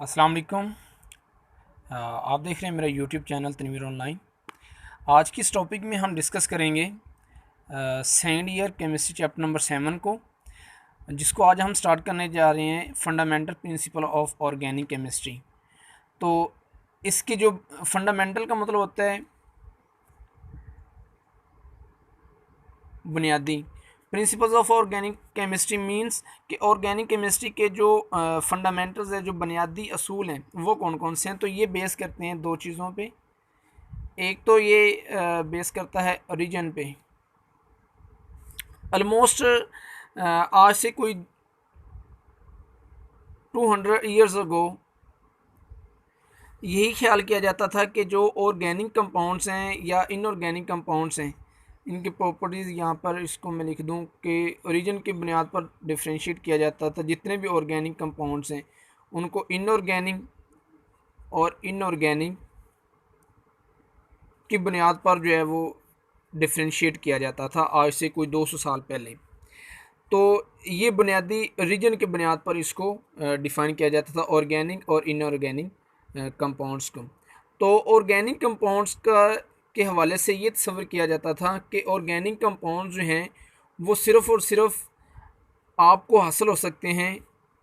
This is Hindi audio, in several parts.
अस्सलाम वालेकुम। आप देख रहे हैं मेरा यूट्यूब चैनल तनवीर ऑनलाइन। आज की इस टॉपिक में हम डिस्कस करेंगे second year chemistry chapter number 7 को, जिसको आज हम स्टार्ट करने जा रहे हैं fundamental principle of organic chemistry. तो इसके जो फंडामेंटल का मतलब होता है बुनियादी। Principles of organic chemistry means कि ऑर्गेनिक केमिस्ट्री के जो फंडामेंटल्स हैं, जो बुनियादी असूल हैं, वो कौन कौन से हैं। तो ये बेस करते हैं दो चीज़ों पे। एक तो ये बेस करता है ओरिजिन पे। ऑलमोस्ट आज से कोई 200 ईयर्स अगो यही ख्याल किया जाता था कि जो ऑर्गेनिक कंपाउंड्स हैं या इनऑर्गेनिक कंपाउंड्स हैं, इनकी प्रॉपर्टीज़ यहाँ पर इसको मैं लिख दूँ कि ओरिजिन की बुनियाद पर डिफ्रेंशिएट किया जाता था। जितने भी ऑर्गेनिक कंपाउंड्स हैं उनको इनऑर्गेनिक और इनऑर्गेनिक की बुनियाद पर जो है वो डिफ्रेंशिएट किया जाता था, आज से कोई 200 साल पहले। तो ये बुनियादी ओरिजिन की बुनियाद पर इसको डिफ़ाइन किया जाता था, ऑर्गेनिक और इनऑर्गेनिक कंपाउंड्स को। तो ऑर्गेनिक कंपाउंड्स का के हवाले से ये तस्वर किया जाता था कि ऑर्गेनिक कंपाउंड जो हैं वो सिर्फ़ और सिर्फ आपको हासिल हो सकते हैं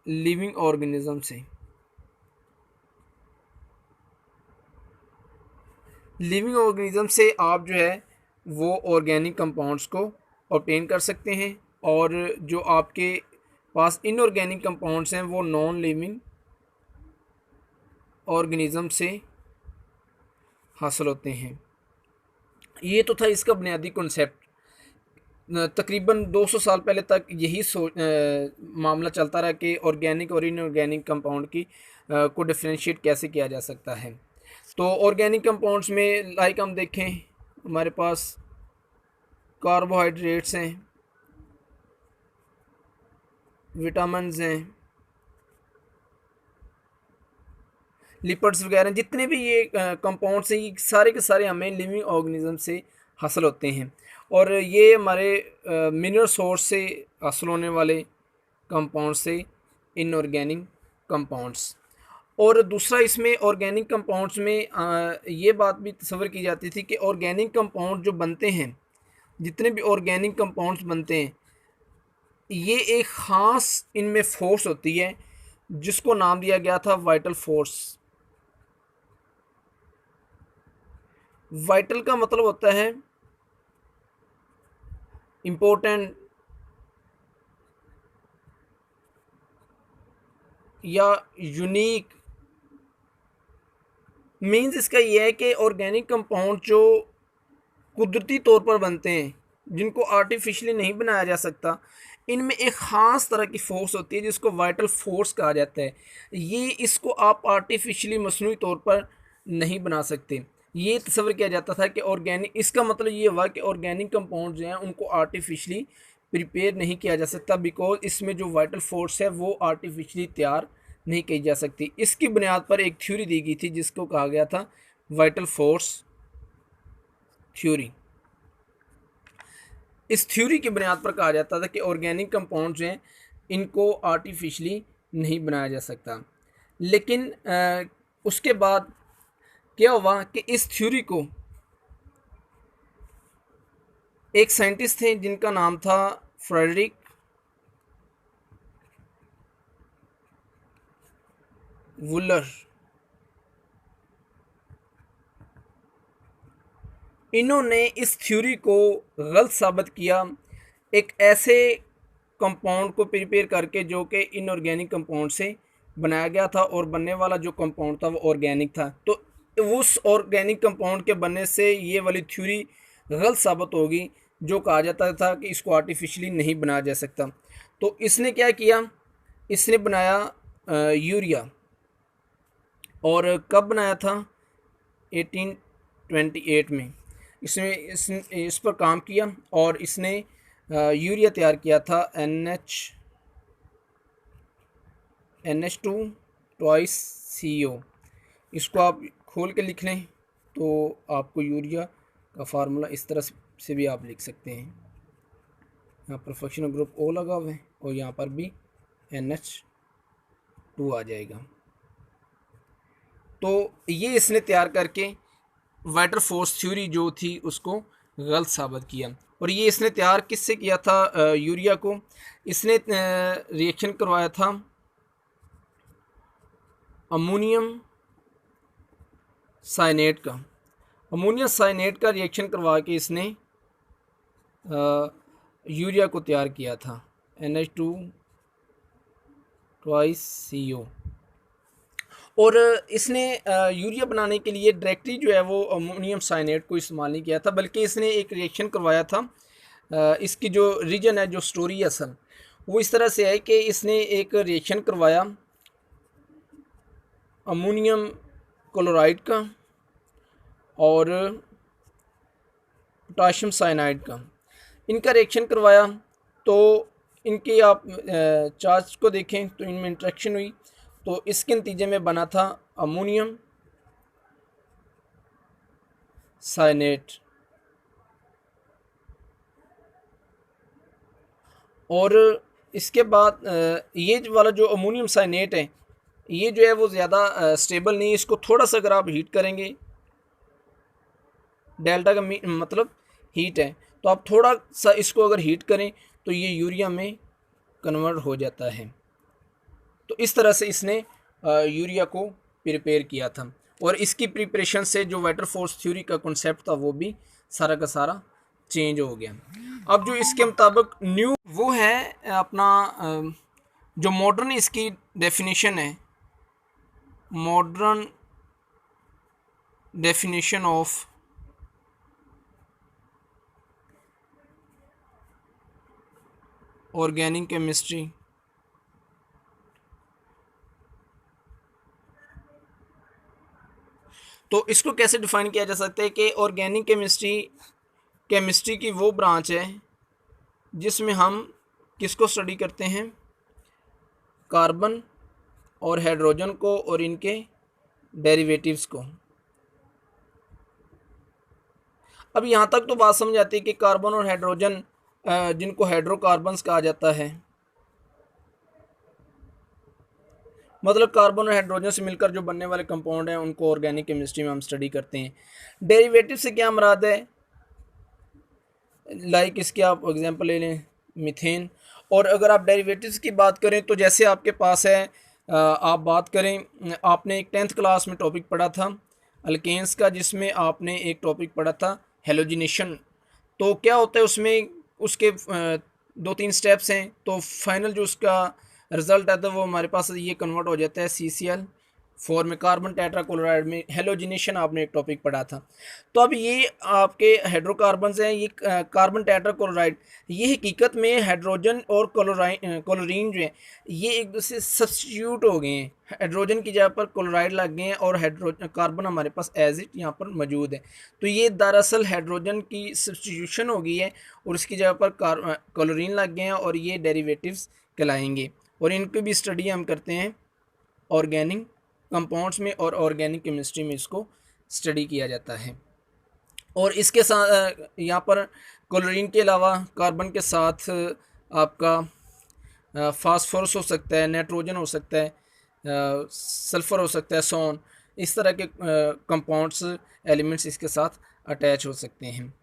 लिविंग ऑर्गेनिज्म से। लिविंग ऑर्गेनिज्म से आप जो है वो ऑर्गेनिक कंपाउंड्स को ऑब्टेन कर सकते हैं, और जो आपके पास इनऑर्गेनिक कंपाउंड्स हैं वो नॉन लिविंग ऑर्गेनिज्म से हासिल होते हैं। ये तो था इसका बुनियादी कॉन्सेप्ट। तकरीबन 200 साल पहले तक यही मामला चलता रहा कि ऑर्गेनिक और इनऑर्गेनिक कंपाउंड की को डिफ्रेंशिएट कैसे किया जा सकता है। तो ऑर्गेनिक कंपाउंड्स में लाइक हम देखें, हमारे पास कार्बोहाइड्रेट्स हैं, विटामिन्स हैं, लिपिड्स वगैरह, जितने भी ये कंपाउंड्स हैं, ये सारे के सारे हमें लिविंग ऑर्गेनिज्म से हासिल होते हैं। और ये हमारे मिनरल सोर्स से हासिल होने वाले कंपाउंड से इनऑर्गेनिक कंपाउंड्स। और दूसरा, इसमें ऑर्गेनिक कंपाउंड्स में ये बात भी तस्वर की जाती थी कि ऑर्गेनिक कंपाउंड जो बनते हैं, जितने भी ऑर्गेनिक कंपाउंड्स बनते हैं, ये एक ख़ास इनमें फोर्स होती है जिसको नाम दिया गया था वाइटल फोर्स। वाइटल का मतलब होता है इम्पोर्टेंट या यूनिक। मीन्स इसका ये है कि ऑर्गेनिक कंपाउंड जो कुदरती तौर पर बनते हैं, जिनको आर्टिफिशियली नहीं बनाया जा सकता, इनमें एक ख़ास तरह की फ़ोर्स होती है जिसको वाइटल फोर्स कहा जाता है। ये इसको आप आर्टिफिशियली मसनूई तौर पर नहीं बना सकते। ये तस्वर किया जाता था कि ऑर्गेनिक, इसका मतलब ये हुआ कि ऑर्गेनिक कंपाउंड जो हैं उनको आर्टिफिशियली प्रिपेयर नहीं किया जा सकता, बिकॉज इसमें जो वाइटल फोर्स है वो आर्टिफिशियली तैयार नहीं की जा सकती। इसकी बुनियाद पर एक थ्योरी दी गई थी जिसको कहा गया था वाइटल फोर्स थ्योरी। इस थ्योरी की बुनियाद पर कहा जाता था कि ऑर्गेनिक कंपाउंड जो हैं इनको आर्टिफिशियली नहीं बनाया जा सकता। लेकिन उसके बाद क्या हुआ कि इस थ्योरी को एक साइंटिस्ट थे जिनका नाम था फ्रेडरिक वुलर। इन्होंने इस थ्योरी को गलत साबित किया, एक ऐसे कंपाउंड को प्रिपेयर करके जो कि इनऑर्गेनिक कंपाउंड से बनाया गया था, और बनने वाला जो कंपाउंड था वो ऑर्गेनिक था। तो उस ऑर्गेनिक कंपाउंड के बनने से ये वाली थ्योरी गलत साबित होगी, जो कहा जाता था कि इसको आर्टिफिशियली नहीं बनाया जा सकता। तो इसने क्या किया, इसने बनाया यूरिया। और कब बनाया था? 1828 में इसने इस पर काम किया, और इसने यूरिया तैयार किया था NH2 ट्वाइस CO। इसको आप खोल के लिख लें तो आपको यूरिया का फार्मूला इस तरह से भी आप लिख सकते हैं। यहाँ पर फंक्शनल ग्रुप O लगा हुआ है और यहाँ पर भी NH2 आ जाएगा। तो ये इसने तैयार करके वाइटल फोर्स थ्योरी जो थी उसको गलत साबित किया। और ये इसने तैयार किससे किया था? यूरिया को। इसने रिएक्शन करवाया था अमोनियम साइनेट का। अमोनियम साइनेट का रिएक्शन करवा के इसने यूरिया को तैयार किया था, NH2 ट्वाइस CO। और इसने यूरिया बनाने के लिए डायरेक्टली जो है वो अमोनियम साइनेट को इस्तेमाल नहीं किया था, बल्कि इसने एक रिएक्शन करवाया था। इसकी जो रीजन है, जो स्टोरी असल वो इस तरह से है कि इसने एक रिएक्शन करवाया अमोनियम क्लोराइड का और पोटाशियम साइनाइड का, इनका रिएक्शन करवाया। तो इनके आप चार्ज को देखें तो इनमें इंट्रैक्शन हुई, तो इसके नतीजे में बना था अमोनियम साइनेट। और इसके बाद ये वाला जो अमोनियम साइनेट है, ये जो है वो ज़्यादा स्टेबल नहीं है। इसको थोड़ा सा अगर आप हीट करेंगे, डेल्टा का मतलब हीट है, तो आप थोड़ा सा इसको अगर हीट करें तो ये यूरिया में कन्वर्ट हो जाता है। तो इस तरह से इसने यूरिया को प्रिपेयर किया था। और इसकी प्रिपरेशन से जो वाइटल फोर्स थ्योरी का कॉन्सेप्ट था वो भी सारा का सारा चेंज हो गया। अब जो इसके मुताबिक न्यू वो है अपना जो मॉडर्न इसकी डेफिनेशन है, modern definition of organic chemistry. तो इसको कैसे डिफाइन किया जा सकता है कि ऑर्गेनिक केमिस्ट्री की वो ब्रांच है जिसमें हम किसको स्टडी करते हैं? कार्बन और हाइड्रोजन को और इनके डेरिवेटिव्स को। अब यहाँ तक तो बात समझ आती है कि कार्बन और हाइड्रोजन, जिनको हाइड्रोकार्बन्स कहा जाता है, मतलब कार्बन और हाइड्रोजन से मिलकर जो बनने वाले कंपाउंड हैं उनको ऑर्गेनिक केमिस्ट्री में हम स्टडी करते हैं। डेरिवेटिव से क्या मुराद है? लाइक इसके आप एग्जांपल ले लें मीथेन। और अगर आप डेरिवेटिव्स की बात करें तो जैसे आपके पास है, आप बात करें, आपने एक 10th क्लास में टॉपिक पढ़ा था अल्केन्स का, जिसमें आपने एक टॉपिक पढ़ा था हेलोजिनेशन। तो क्या होता है उसमें, उसके 2-3 स्टेप्स हैं, तो फाइनल जो उसका रिजल्ट आता है वो हमारे पास ये कन्वर्ट हो जाता है CCl4 में, कार्बन टेट्राक्लोराइड में। हेलोजिनेशन आपने एक टॉपिक पढ़ा था। तो अब ये आपके हाइड्रोकार्बन्स हैं, ये कार्बन टेट्राक्लोराइड, ये हकीकत में हाइड्रोजन और क्लोरीन जो है ये एक दूसरे से सब्स्टिट्यूट हो गए हैं। हाइड्रोजन की जगह पर क्लोराइड लग गए हैं और कार्बन हमारे पास एज इट यहाँ पर मौजूद है। तो ये दरअसल हाइड्रोजन की सब्स्टिट्यूशन हो गई है और उसकी जगह पर क्लोरीन लग गए हैं और ये डेरिवेटिव्स कहलाएंगे। और इनकी भी स्टडी हम करते हैं ऑर्गेनिक कंपाउंड्स में, और ऑर्गेनिक केमिस्ट्री में इसको स्टडी किया जाता है। और इसके साथ यहाँ पर क्लोरीन के अलावा कार्बन के साथ आपका फास्फोरस हो सकता है, नाइट्रोजन हो सकता है, सल्फ़र हो सकता है, सोन, इस तरह के कंपाउंड्स एलिमेंट्स इसके साथ अटैच हो सकते हैं।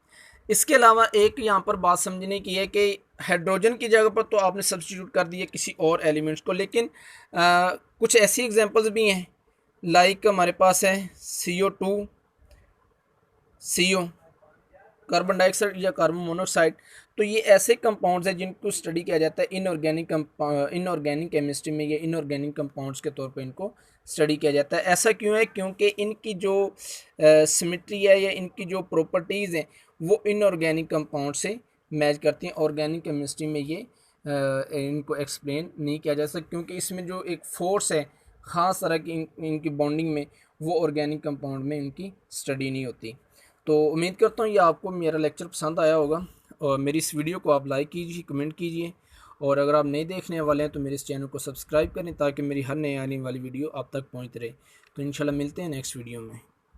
इसके अलावा एक यहाँ पर बात समझने की है कि हाइड्रोजन की जगह पर तो आपने सब्स्टिट्यूट कर दिया किसी और एलिमेंट्स को, लेकिन कुछ ऐसी एग्जांपल्स भी हैं, लाइक हमारे पास है CO2 CO, कार्बन डाइऑक्साइड या कार्बन मोनोऑक्साइड। तो ये ऐसे कंपाउंड्स हैं जिनको स्टडी किया जाता है इनऑर्गेनिक केमिस्ट्री में, या इनऑर्गेनिक कंपाउंड्स के तौर पे इनको स्टडी किया जाता है। ऐसा क्यों है? क्योंकि इनकी जो सिमेट्री है या इनकी जो प्रॉपर्टीज़ हैं वो इनऑर्गेनिक कंपाउंड से मैच करती हैं। ऑर्गेनिक केमिस्ट्री में ये इनको एक्सप्लेन नहीं किया जा सकता, क्योंकि इसमें जो एक फोर्स है ख़ास तरह की इनकी बॉन्डिंग में, वो ऑर्गेनिक कंपाउंड में इनकी स्टडी नहीं होती। तो उम्मीद करता हूँ ये आपको मेरा लेक्चर पसंद आया होगा, और मेरी इस वीडियो को आप लाइक कीजिए, कमेंट कीजिए, और अगर आप नए देखने वाले हैं तो मेरे इस चैनल को सब्सक्राइब करें ताकि मेरी हर नई आने वाली वीडियो आप तक पहुँचती रहे। तो इंशाल्लाह मिलते हैं नेक्स्ट वीडियो में।